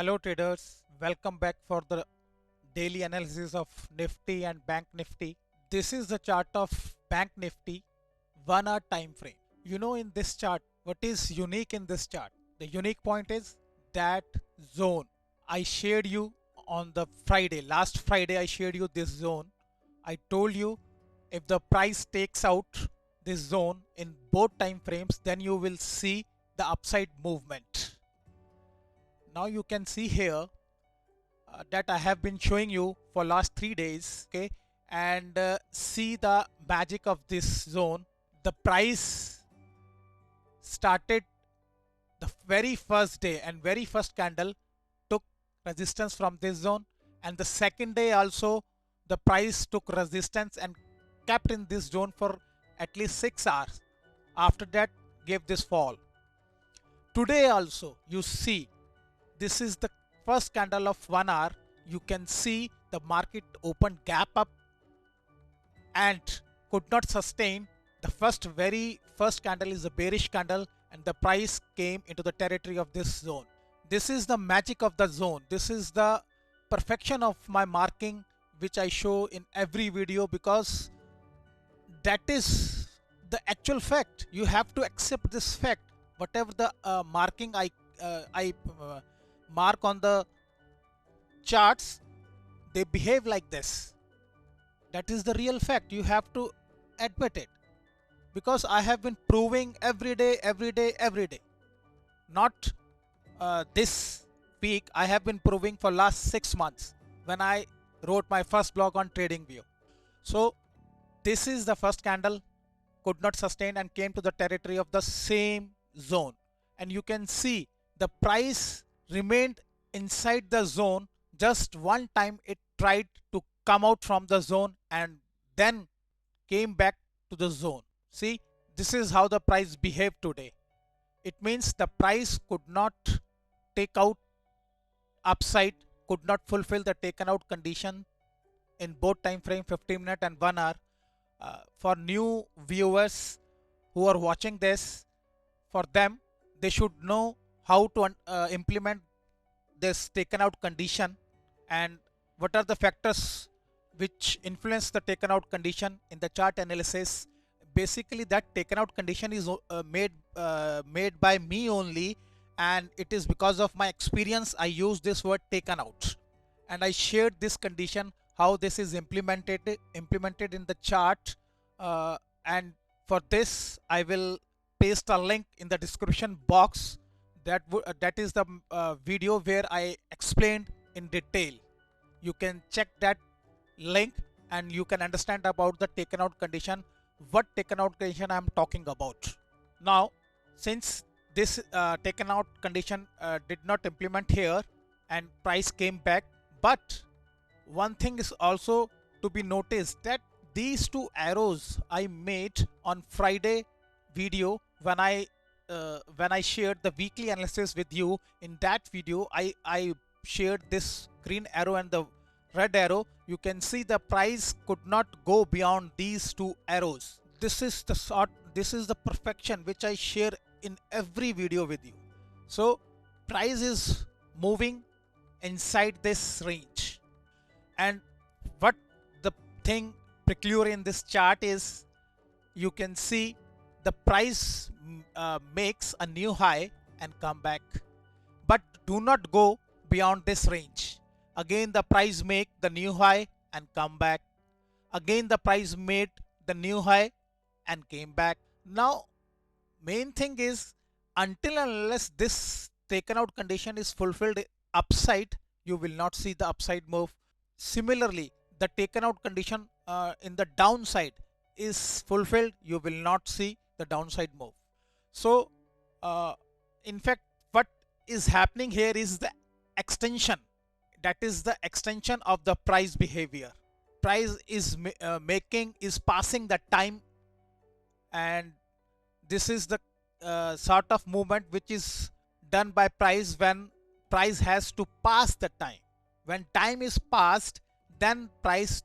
Hello traders, welcome back for the daily analysis of Nifty and Bank Nifty. This is the chart of Bank Nifty 1 hour time frame. You know, in this chart, what is unique in this chart? The unique point is that zone. I shared you on the Friday, last Friday I shared you this zone. I told you if the price takes out this zone in both time frames, then you will see the upside movement. Now you can see here that I have been showing you for last 3 days, okay, and see the magic of this zone. The price started the very first day and very first candle took resistance from this zone, and the second day also the price took resistance and kept in this zone for at least 6 hours. After that gave this fall. Today also you see this is the first candle of 1 hour. You can see the market opened gap up and could not sustain. The very first candle is a bearish candle and the price came into the territory of this zone. This is the magic of the zone. This is the perfection of my marking which I show in every video, because that is the actual fact. You have to accept this fact. Whatever the marking I mark on the charts, they behave like this. That is the real fact. You have to admit it, because I have been proving every day, not this week. I have been proving for last 6 months when I wrote my first blog on TradingView. So this is the first candle, could not sustain and came to the territory of the same zone, and you can see the price remained inside the zone. Just one time it tried to come out from the zone and then came back to the zone. See, this is how the price behaved today. It means the price could not take out upside, could not fulfill the taken out condition in both time frame 15-minute and 1 hour. For new viewers who are watching this, for them, they should know how to implement this taken out condition and what are the factors which influence the taken out condition in the chart analysis. Basically, that taken out condition is made by me only, and it is because of my experience I use this word taken out, and I shared this condition, how this is implemented in the chart, and for this I will paste a link in the description box. That is the video where I explained in detail. You can check that link and you can understand about the taken out condition, what taken out condition I am talking about. Now, since this taken out condition did not implement here and price came back, but one thing is also to be noticed, that these two arrows I made on Friday video when I shared the weekly analysis with you. In that video I shared this green arrow and the red arrow. You can see the price could not go beyond these two arrows. This is the perfection which I share in every video with you. So price is moving inside this range, and what the thing peculiar in this chart is, you can see the price makes a new high and come back, but do not go beyond this range. Again the price make the new high and come back. Again the price made the new high and came back. Now main thing is, until and unless this taken out condition is fulfilled upside, you will not see the upside move. Similarly, the taken out condition in the downside is fulfilled, you will not see the downside move. So in fact, what is happening here is the extension. That is the extension of the price behavior. Price is passing the time, and this is the sort of movement which is done by price when price has to pass the time. When time is passed, then price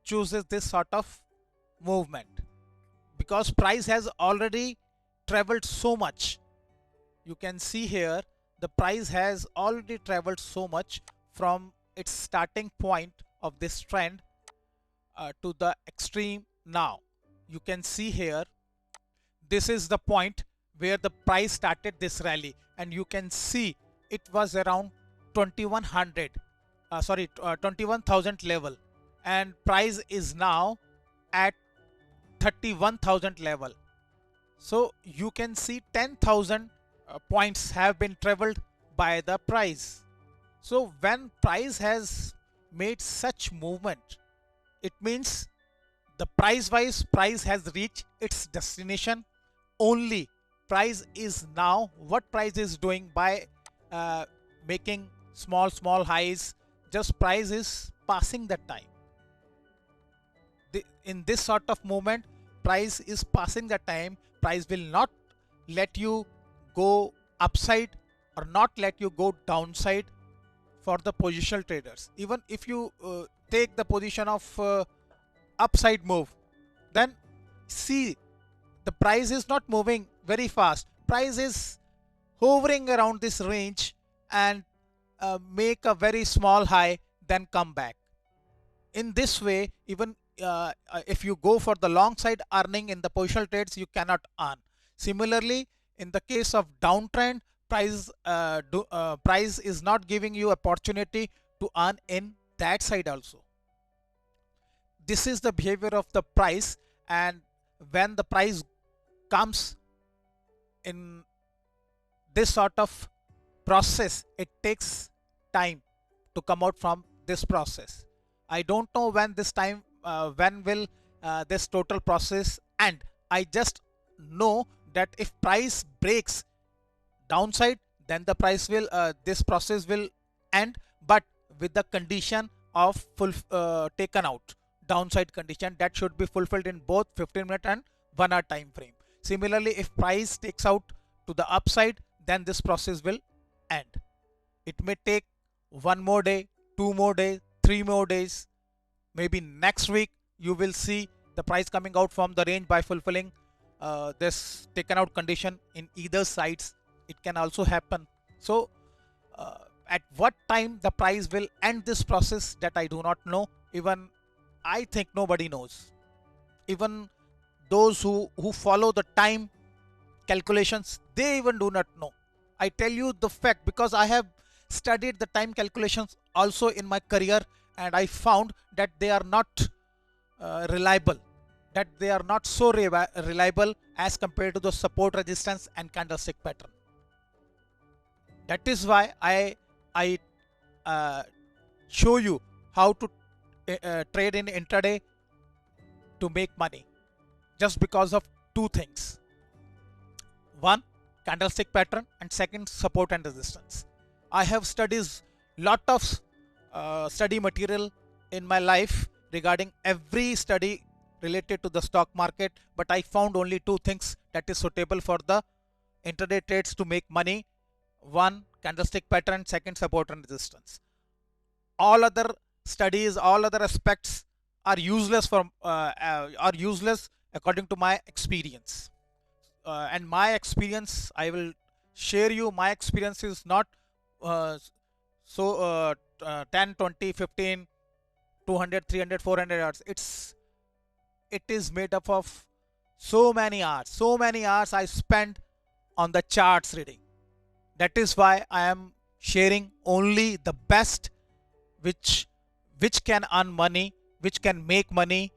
chooses this sort of movement, because price has already traveled so much. You can see here the price has already traveled so much from its starting point of this trend to the extreme now. You can see here, this is the point where the price started this rally, and you can see it was around 2100 21,000 level, and price is now at 31,000 level. So you can see 10,000 points have been traveled by the price. So when price has made such movement, it means the price wise price has reached its destination. Only price is now, what price is doing by uh, making small highs, just price is passing the time. In this sort of movement, price is passing the time. Price will not let you go upside or not let you go downside for the positional traders. Even if you take the position of upside move, then see the price is not moving very fast. Price is hovering around this range and make a very small high, then come back. In this way, even if you go for the long side earning in the positional trades, you cannot earn. Similarly, in the case of downtrend, price is not giving you opportunity to earn in that side also. This is the behavior of the price, and when the price comes in this sort of process, it takes time to come out from this process. I don't know when this time when will this total process end. I just know that if price breaks downside, then the price will this process will end, but with the condition of full taken out downside condition that should be fulfilled in both 15-minute and 1 hour time frame. Similarly, if price takes out to the upside, then this process will end. It may take 1 more day, 2 more days, 3 more days, maybe next week you will see the price coming out from the range by fulfilling this taken out condition in either sides. It can also happen. So at what time the price will end this process, that I do not know. Even I think nobody knows. Even those who follow the time calculations, they even do not know. I tell you the fact because I have studied the time calculations also in my career, and I found that they are not reliable, that they are not so reliable as compared to the support, resistance and candlestick pattern. That is why I show you how to trade in intraday to make money, just because of two things: one, candlestick pattern, and second, support and resistance. I have studied lot of study material in my life regarding every study related to the stock market, but I found only two things that is suitable for the intraday trades to make money: one, candlestick pattern; second, support and resistance. All other studies, all other aspects are useless according to my experience. And my experience, I will share you. My experience is not uh, so 10, 20, 15, 200, 300, 400 hours. It is made up of so many hours I spend on the charts reading. That is why I am sharing only the best, which can earn money, which can make money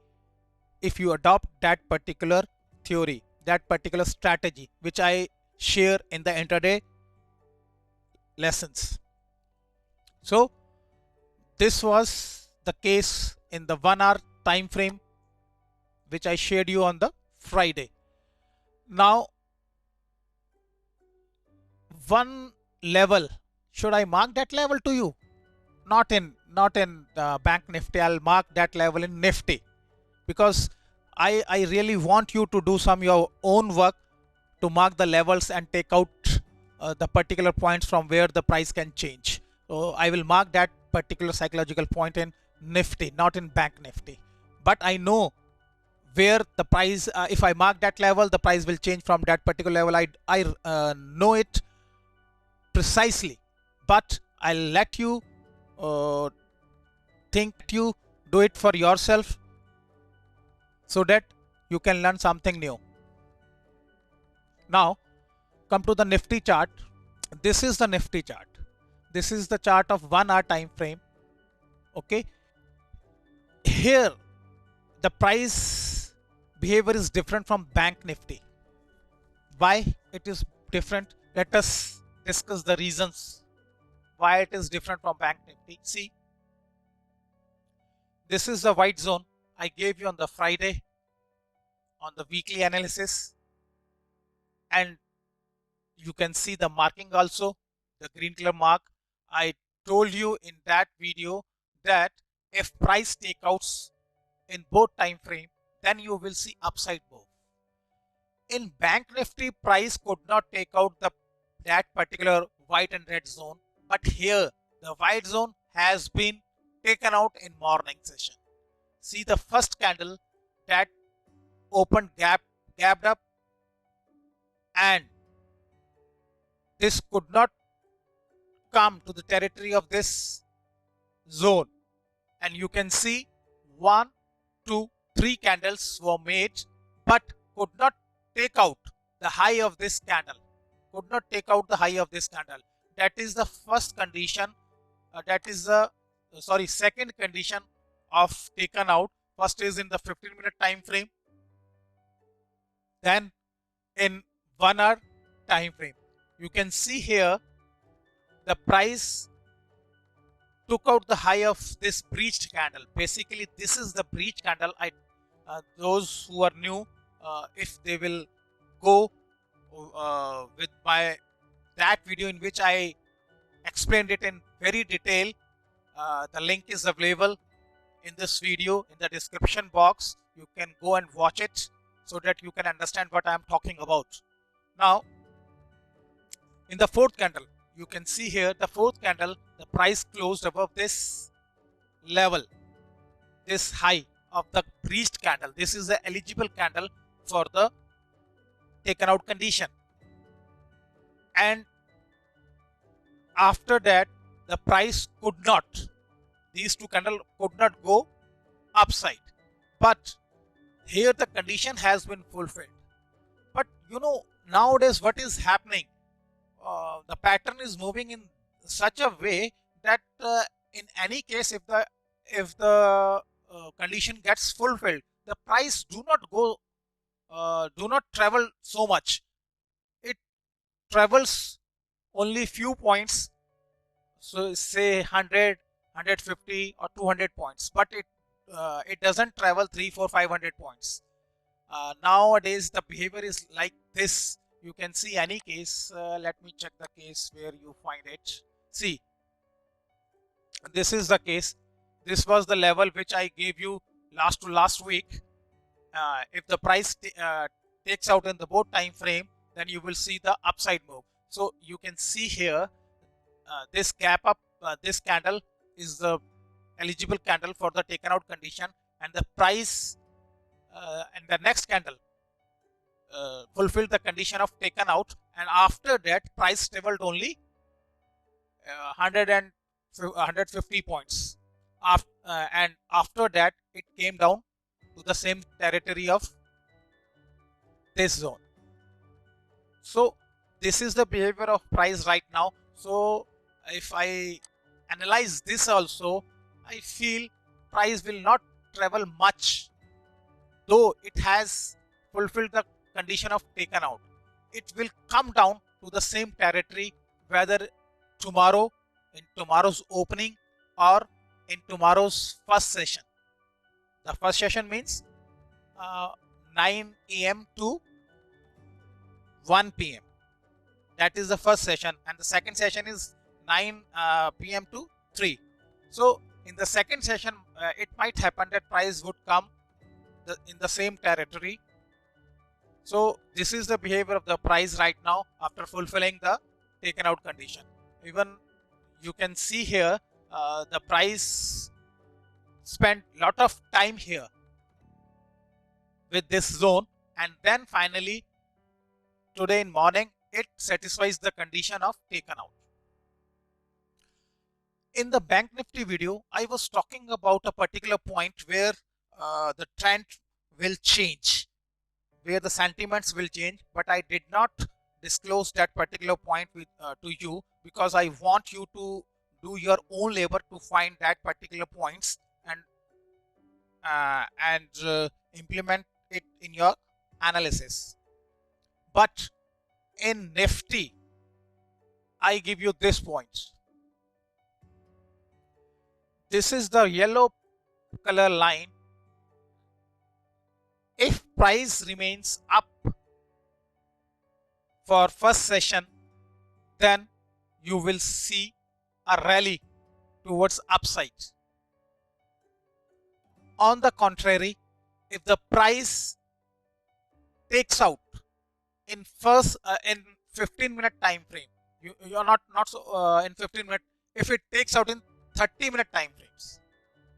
if you adopt that particular theory, that particular strategy, which I share in the intraday lessons. So this was the case in the 1 hour time frame which I shared you on the Friday. Now, one level, should I mark that level to you? Not in Bank Nifty. I'll mark that level in Nifty, because I really want you to do some your own work to mark the levels and take out the particular points from where the price can change. So I will mark that particular psychological point in Nifty, not in Bank Nifty. But I know where the price, if I mark that level, the price will change from that particular level. I know it precisely, but I'll let you think, you do it for yourself so that you can learn something new. Now come to the Nifty chart. This is the Nifty chart. This is the chart of 1 hour time frame. Okay, here the price behavior is different from Bank Nifty. Why it is different? Let us discuss the reasons why it is different from Bank Nifty. See, this is the white zone I gave you on the Friday on the weekly analysis, and you can see the marking also, the green color mark. I told you in that video that if price takeouts in both time frame, then you will see upside move. In Bank Nifty, price could not take out that particular white and red zone, but here the white zone has been taken out in morning session. See the first candle that opened gapped up, and this could not come to the territory of this zone, and you can see 1, 2, 3 candles were made but could not take out the high of this candle. That is the first condition. That is the second condition of taken out. First is in the 15-minute time frame, then in 1 hour time frame. You can see here the price took out the high of this breached candle. Basically, this is the breach candle. Those who are new, if they will go with that video in which I explained it in very detail, the link is available in this video in the description box. You can go and watch it so that you can understand what I am talking about. Now, in the fourth candle, you can see here the fourth candle, the price closed above this level, this high of the breached candle. This is the eligible candle for the taken out condition. And after that, the price could not, these two candles could not go upside. But here the condition has been fulfilled. But nowadays what is happening? The pattern is moving in such a way that in any case, if the condition gets fulfilled, the price do not travel so much. It travels only few points, so say 100, 150 or 200 points, but it doesn't travel 3, 4, 500 points. Nowadays the behavior is like this. You can see any case. Let me check the case where you find it. See, this is the case. This was the level which I gave you last week. If the price takes out in the both time frame, then you will see the upside move. So you can see here this gap up, this candle is the eligible candle for the taken out condition, and the price and the next candle fulfilled the condition of taken out, and after that price traveled only 100 and 150 points, and after that it came down to the same territory of this zone. So this is the behavior of price right now. So if I analyze this also, I feel price will not travel much, though it has fulfilled the condition of taken out. It will come down to the same territory, whether tomorrow, in tomorrow's opening, or in tomorrow's first session. The first session means 9 AM to 1 PM. That is the first session, and the second session is 9 PM to 3. So in the second session, it might happen that price would come in the same territory. So this is the behavior of the price right now after fulfilling the taken out condition. Even you can see here the price spent lot of time here with this zone, and then finally today in morning it satisfies the condition of taken out. In the Bank Nifty video, I was talking about a particular point where the trend will change, where the sentiments will change, but I did not disclose that particular point to you because I want you to do your own labor to find that particular points and implement it in your analysis. But in Nifty, I give you this point. This is the yellow color line. If price remains up for first session, then you will see a rally towards upside. On the contrary, if the price takes out in 15-minute time frame, you're not so in 15 minute, if it takes out in 30-minute time frames,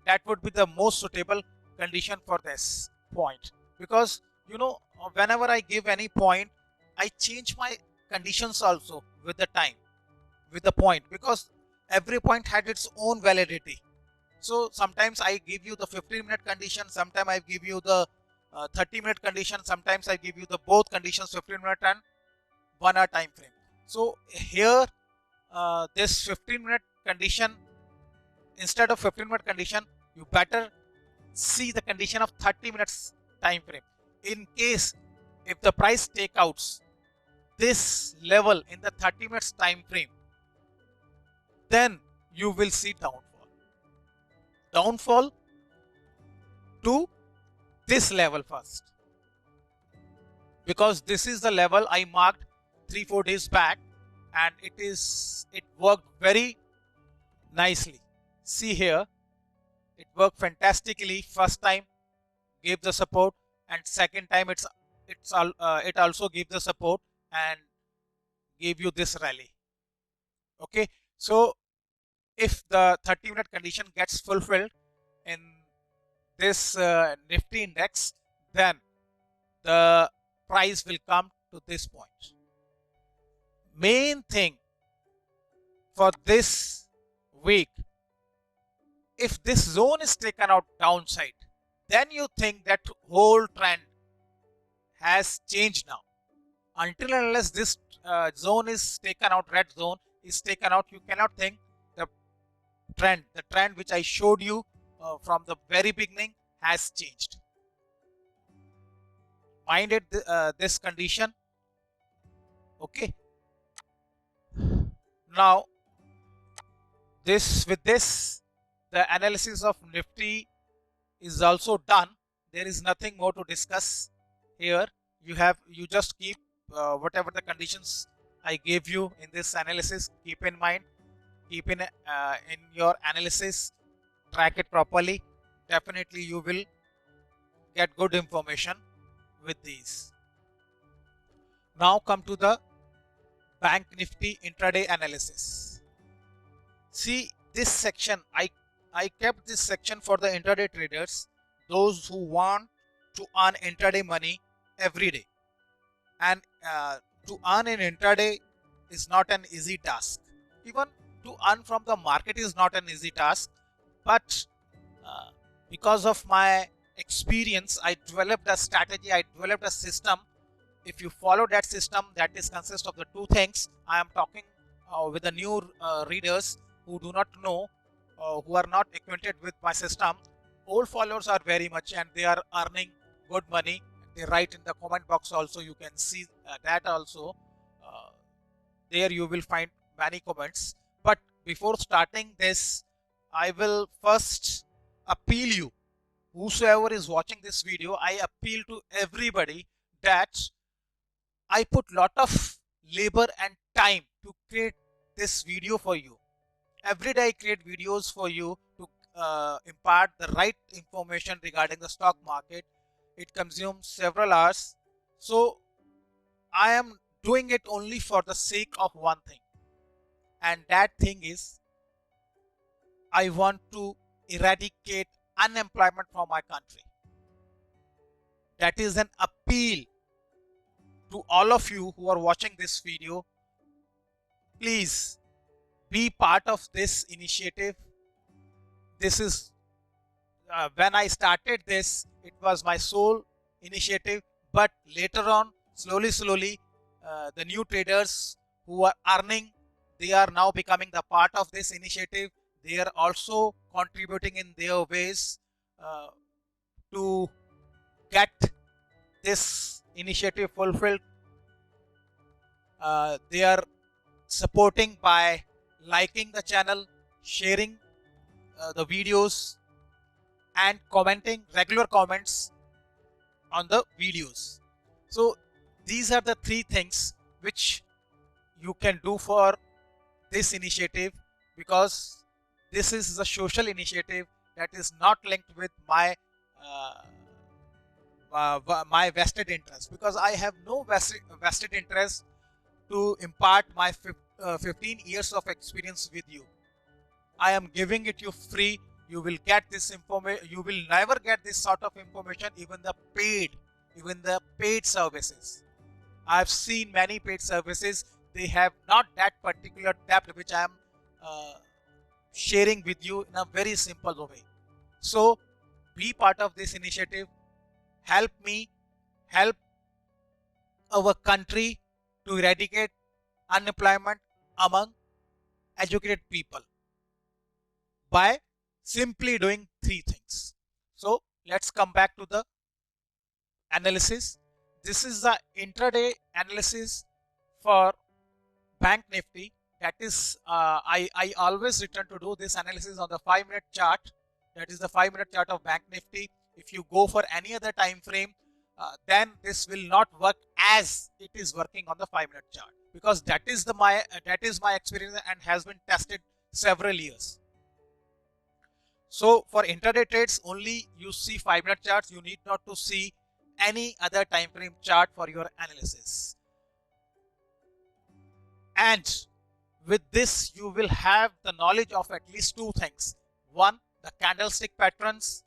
that would be the most suitable condition for this point. Because whenever I give any point, I change my conditions also with the time, with the point, because every point had its own validity. So sometimes I give you the 15-minute condition, sometimes I give you the 30-minute condition, sometimes I give you the both conditions, 15-minute and 1 hour time frame. So here this 15-minute condition, instead of 15-minute condition, you better see the condition of 30 minutes time frame. In case if the price takeouts this level in the 30 minutes time frame, then you will see downfall to this level first, because this is the level I marked 3-4 days back, and it worked very nicely. See here, it worked fantastically. First time gave the support, and second time it also gave the support and gave you this rally. Okay, so if the 30-minute condition gets fulfilled in this Nifty index, then the price will come to this point. Main thing for this week, if this zone is taken out downside, then you think that whole trend has changed now. Until and unless this zone is taken out, red zone is taken out, you cannot think the trend which I showed you from the very beginning has changed. Mind it, this condition. Okay. Now, with this, the analysis of Nifty is also done. There is nothing more to discuss here. You just keep whatever the conditions I gave you in this analysis, keep in mind, keep in your analysis, track it properly. Definitely you will get good information with these. Now come to the Bank Nifty intraday analysis. See this section, I kept this section for the intraday traders, those who want to earn intraday money every day. And to earn in intraday is not an easy task. Even to earn from the market is not an easy task. But because of my experience, I developed a strategy, I developed a system. If you follow that system, that is consist of the two things. I am talking with the new readers who do not know, who are not acquainted with my system. Old followers are very much, and they are earning good money. They write in the comment box also, you can see that also. There you will find many comments. But before starting this, I will first appeal you, whosoever is watching this video, I appeal to everybody that I put lot of labor and time to create this video for you. Every day I create videos for you to impart the right information regarding the stock market. It consumes several hours. So I am doing it only for the sake of one thing. And that thing is, I want to eradicate unemployment from my country. That is an appeal to all of you who are watching this video. Please be part of this initiative. This is when I started this, it was my sole initiative, but later on, slowly, the new traders who are earning, they are now becoming the part of this initiative. They are also contributing in their ways to get this initiative fulfilled. They are supporting by liking the channel, sharing the videos, and commenting regular comments on the videos. So these are the three things which you can do for this initiative, because this is a social initiative that is not linked with my my vested interest, because I have no vested interest to impart my 15 years of experience with you. I am giving it you free. You will get this information. You will never get this sort of information, even the paid services. I've seen many paid services. They have not that particular depth which I am sharing with you in a very simple way. So be part of this initiative. Help me, help our country to eradicate unemployment among educated people by simply doing three things. So let's come back to the analysis. This is the intraday analysis for Bank Nifty. That is, I always return to do this analysis on the 5-minute chart. That is the 5-minute chart of Bank Nifty. If you go for any other time frame, then this will not work as it is working on the 5-minute chart, because that is my experience and has been tested several years. So for intraday trades, only you see 5-minute charts. You need not to see any other time frame chart for your analysis. And with this, you will have the knowledge of at least two things. One, the candlestick patterns,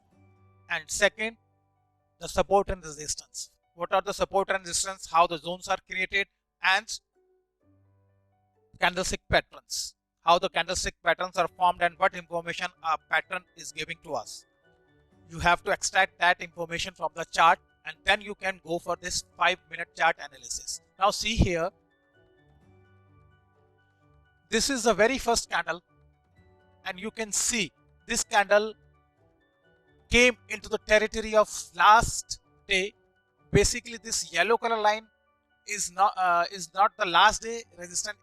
and second, the support and resistance. What are the support and resistance, how the zones are created, and candlestick patterns, how the candlestick patterns are formed, and what information a pattern is giving to us. You have to extract that information from the chart, and then you can go for this 5-minute chart analysis. Now see here, this is the very first candle, and you can see this candle came into the territory of last day. Basically, this yellow color line is not the last day resistance.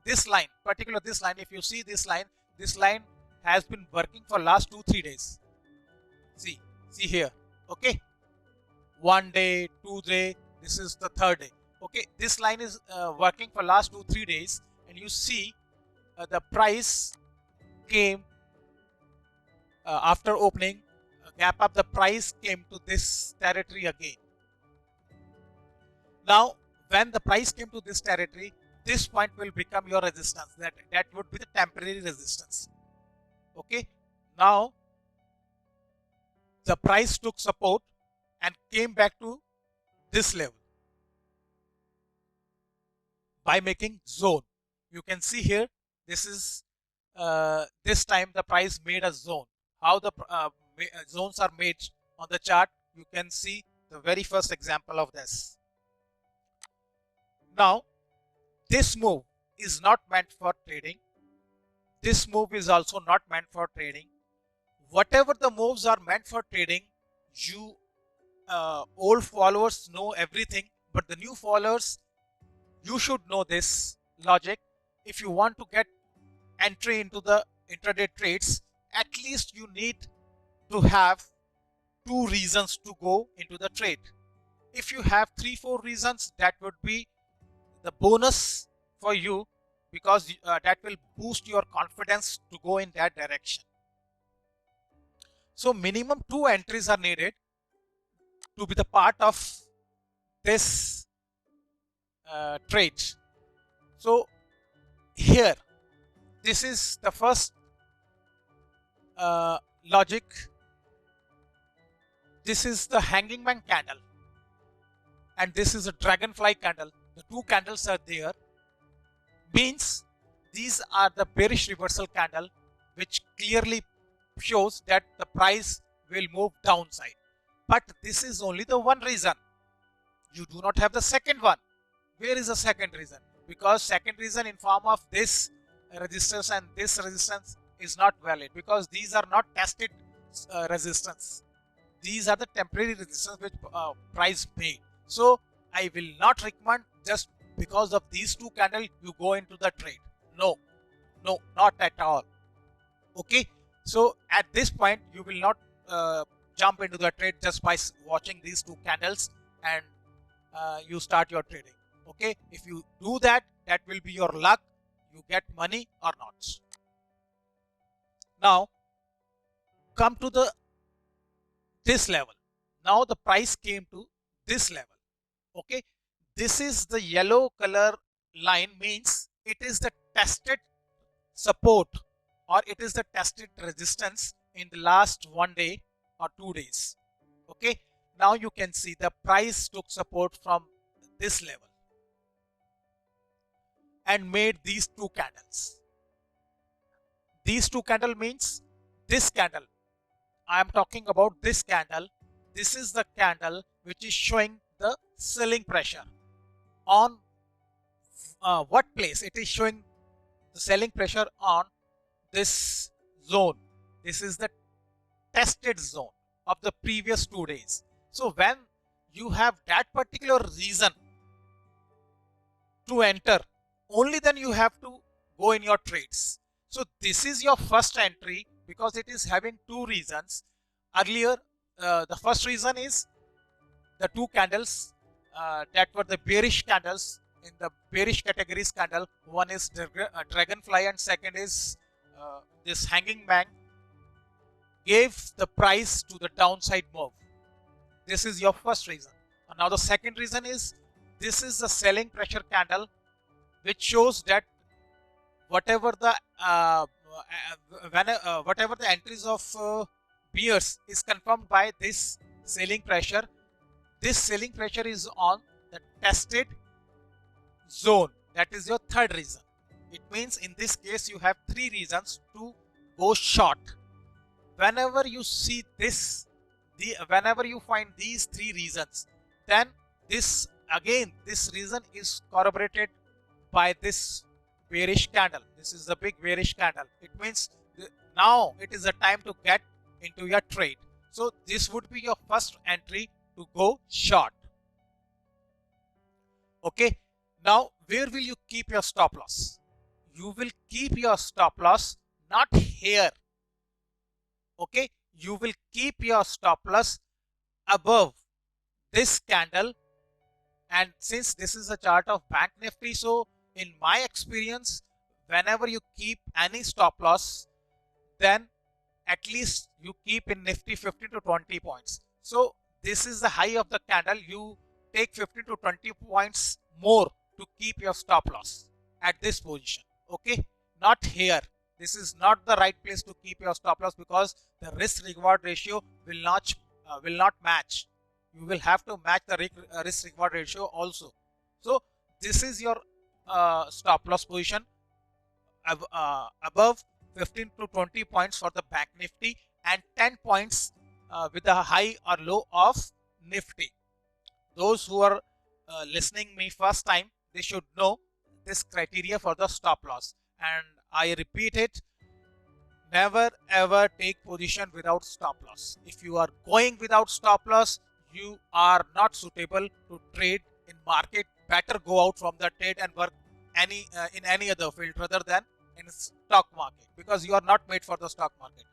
This line, particular this line, if you see this line has been working for last 2-3 days. See here. Okay, 1 day, 2 day. This is the 3rd day. Okay, this line is working for last 2-3 days, and you see the price came after opening gap up. The price came to this territory again. Now, when the price came to this territory, this point will become your resistance. That would be the temporary resistance. Okay. Now, the price took support and came back to this level by making zone. You can see here, this is this time the price made a zone. How the zones are made on the chart, you can see the very first example of this. Now, this move is not meant for trading. This move is also not meant for trading. Whatever the moves are meant for trading, you old followers know everything, but the new followers, you should know this logic. If you want to get entry into the intraday trades, at least you need to have 2 reasons to go into the trade. If you have 3-4 reasons, that would be the bonus for you, because that will boost your confidence to go in that direction. So minimum 2 entries are needed to be the part of this trade. So here, this is the first logic. This is the hanging man candle, and this is a dragonfly candle. The 2 candles are there, means these are the bearish reversal candle, which clearly shows that the price will move downside. But this is only the one reason. You do not have the second one. Where is the second reason? Because second reason in form of this resistance and this resistance is not valid, because these are not tested resistance. These are the temporary resistance which price made. So I will not recommend just because of these two candles you go into the trade. No, not at all. Okay, so at this point you will not jump into the trade just by watching these two candles and you start your trading. Okay, if you do that, that will be your luck. You get money or not. Now come to this level. Now the price came to this level. Okay, this is the yellow color line, means it is the tested support or it is the tested resistance in the last 1 day or 2 days. Okay, now you can see the price took support from this level and made these two candles. These two candle means this candle. I am talking about this candle. This is the candle which is showing the selling pressure. On what place? It is showing the selling pressure on this zone. This is the tested zone of the previous 2 days. So when you have that particular reason to enter, only then you have to go in your trades. So this is your first entry because it is having two reasons. Earlier, the first reason is the two candles that were the bearish candles in the bearish categories candle. One is dragonfly and second is this hanging man, gave the price to the downside move. This is your first reason. And now the second reason is this is the selling pressure candle, which shows that whatever the whatever the entries of bears is confirmed by this selling pressure. This selling pressure is on the tested zone. That is your third reason. It means in this case you have three reasons to go short. Whenever you see this, whenever you find these three reasons, then this reason is corroborated by this bearish candle. This is the big bearish candle. It means now it is the time to get into your trade. So this would be your first entry to go short. Okay, now where will you keep your stop loss? You will keep your stop loss not here. Okay, you will keep your stop loss above this candle. And since this is a chart of Bank Nifty, so in my experience, whenever you keep any stop loss, then at least you keep in Nifty 15 to 20 points. So this is the high of the candle. You take 15 to 20 points more to keep your stop loss at this position. Okay, not here. This is not the right place to keep your stop loss because the risk reward ratio will not match. You will have to match the risk reward ratio also. So this is your stop loss position above 15 to 20 points for the Bank Nifty and 10 points with the high or low of Nifty. Those who are listening me first time, they should know this criteria for the stop loss. And I repeat it, never ever take position without stop loss. If you are going without stop loss, you are not suitable to trade in market. Better go out from the trade and work in any other field rather than in stock market, because you are not made for the stock market.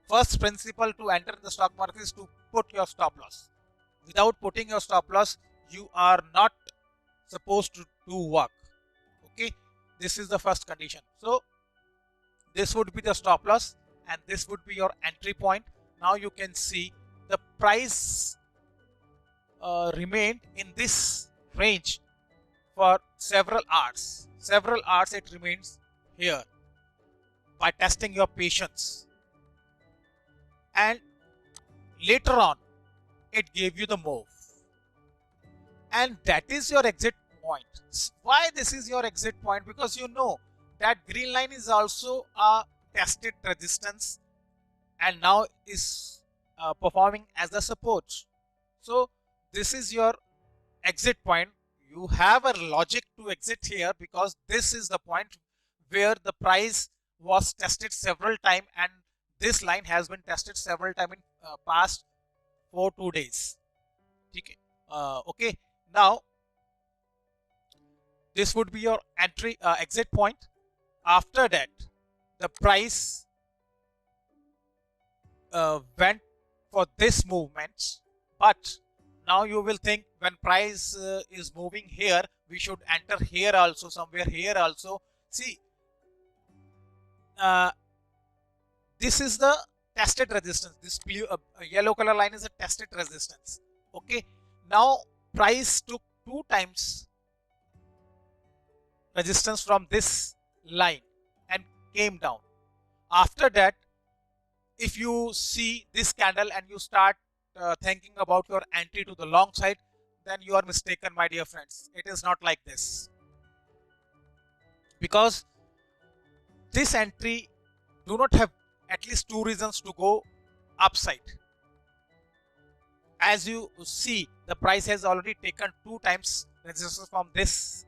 First principle to enter the stock market is to put your stop loss. Without putting your stop loss, you are not supposed to do work. Okay, this is the first condition. So this would be the stop loss and this would be your entry point. Now you can see the price remained in this range for several hours. Several hours it remains here by testing your patience. And later on, it gave you the move. And that is your exit point. Why this is your exit point? Because you know that green line is also a tested resistance and now is performing as the support. So this is your exit point. You have a logic to exit here because this is the point where the price was tested several times, and this line has been tested several times in past for 2 days. Okay. Okay. Now this would be your entry exit point. After that, the price went for this movement, but now you will think when price is moving here, we should enter here also, somewhere here also. See, uh, this is the tested resistance. This blue, yellow color line is a tested resistance. Okay. Now price took 2 times resistance from this line and came down. After that, if you see this candle and you start thinking about your entry to the long side, then you are mistaken, my dear friends. It is not like this, because this entry do not have at least 2 reasons to go upside. As you see, the price has already taken 2 times resistance from this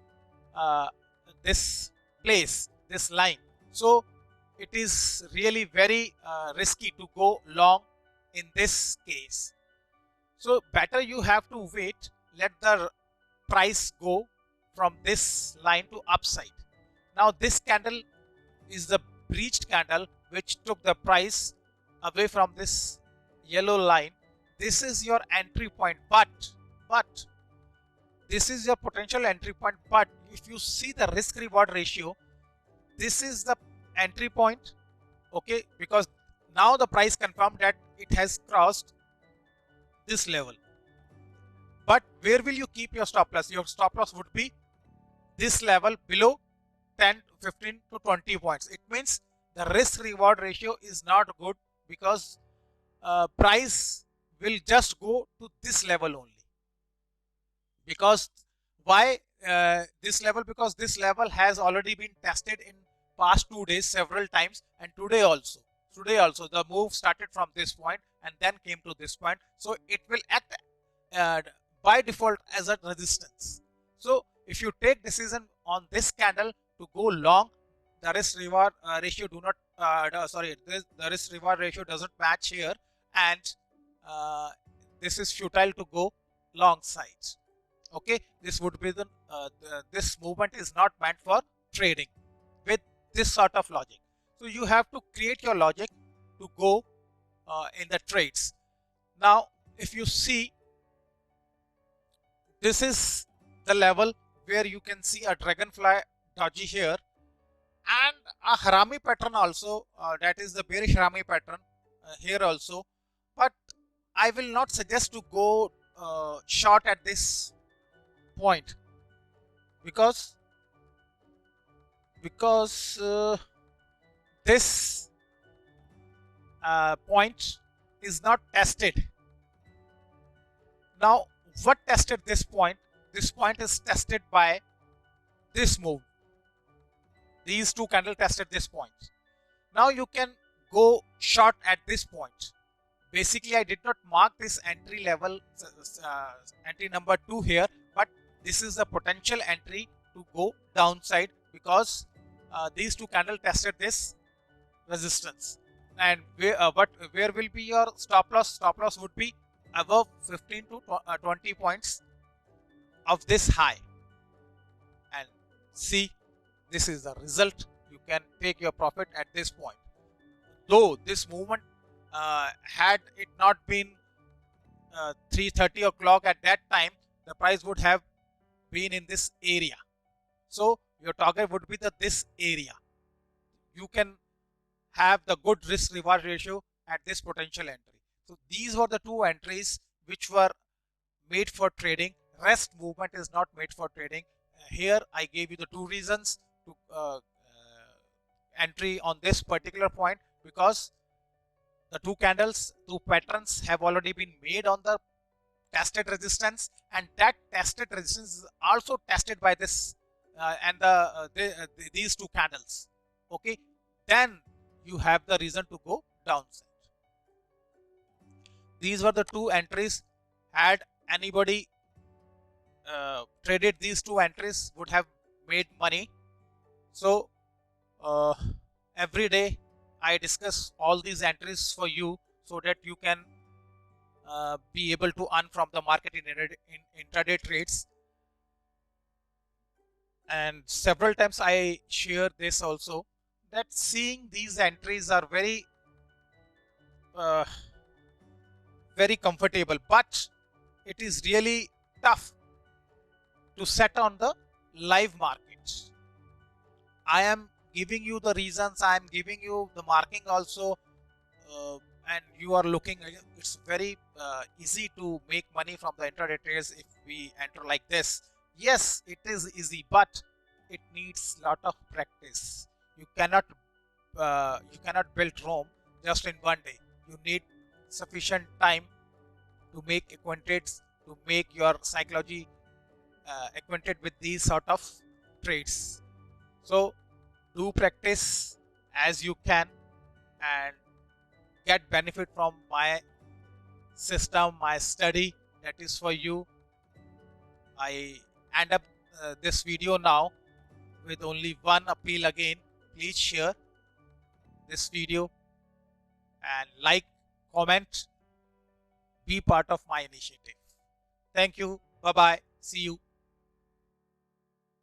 this place, this line. So it is really very risky to go long in this case. So better you have to wait, let the price go from this line to upside. Now this candle is the breached candle which took the price away from this yellow line. This is your entry point, but this is your potential entry point. But if you see the risk reward ratio, this is the entry point. Okay, because now the price confirmed that it has crossed this level. But where will you keep your stop loss? Your stop loss would be this level below 10, 15 to 20 points. It means the risk reward ratio is not good, because price will just go to this level only. Because why this level? Because this level has already been tested in past 2 days several times, and today also. Today also the move started from this point and then came to this point. So it will act by default as a resistance. So if you take decision on this candle to go long, the risk reward ratio do not the risk reward ratio doesn't match here, and this is futile to go long sides. Okay, this would be this movement is not meant for trading with this sort of logic. So you have to create your logic to go in the trades. Now if you see, this is the level where you can see a dragonfly doji here and a harami pattern also, that is the bearish harami pattern here also. But I will not suggest to go short at this point, because this point is not tested. Now what tested this point? This point is tested by this move. These two candles tested this point. Now you can go short at this point. Basically I did not mark this entry level, entry number 2 here, but this is the potential entry to go downside, because these two candles tested this resistance. And where will be your stop loss? Stop loss would be above 15 to 20 points of this high. And see, this is the result. You can take your profit at this point. Though this movement had it not been 3:30 o'clock at that time, the price would have been in this area. So your target would be this area. You can have the good risk reward ratio at this potential entry. So these were the two entries which were made for trading. Rest movement is not made for trading. Here I gave you the 2 reasons to entry on this particular point, because the 2 candles, 2 patterns have already been made on the tested resistance, and that tested resistance is also tested by this and these two candles, okay, then you have the reason to go downside. These were the two entries. Had anybody traded these two entries, would have made money. So every day I discuss all these entries for you so that you can be able to earn from the market in intraday trades. And several times I share this also, that seeing these entries are uh, very comfortable, but it is really tough to set on the live markets. I am giving you the reasons, I am giving you the marking also, and you are looking, it's very easy to make money from the intraday trades if we enter like this. Yes, it is easy, but it needs lot of practice. You cannot build Rome just in one day. You need sufficient time to make acquainted, to make your psychology acquainted with these sort of trades. So do practice as you can and get benefit from my system, my study that is for you. I end up this video now with only one appeal again. Please share this video and like, comment, be part of my initiative. Thank you. Bye bye. See you.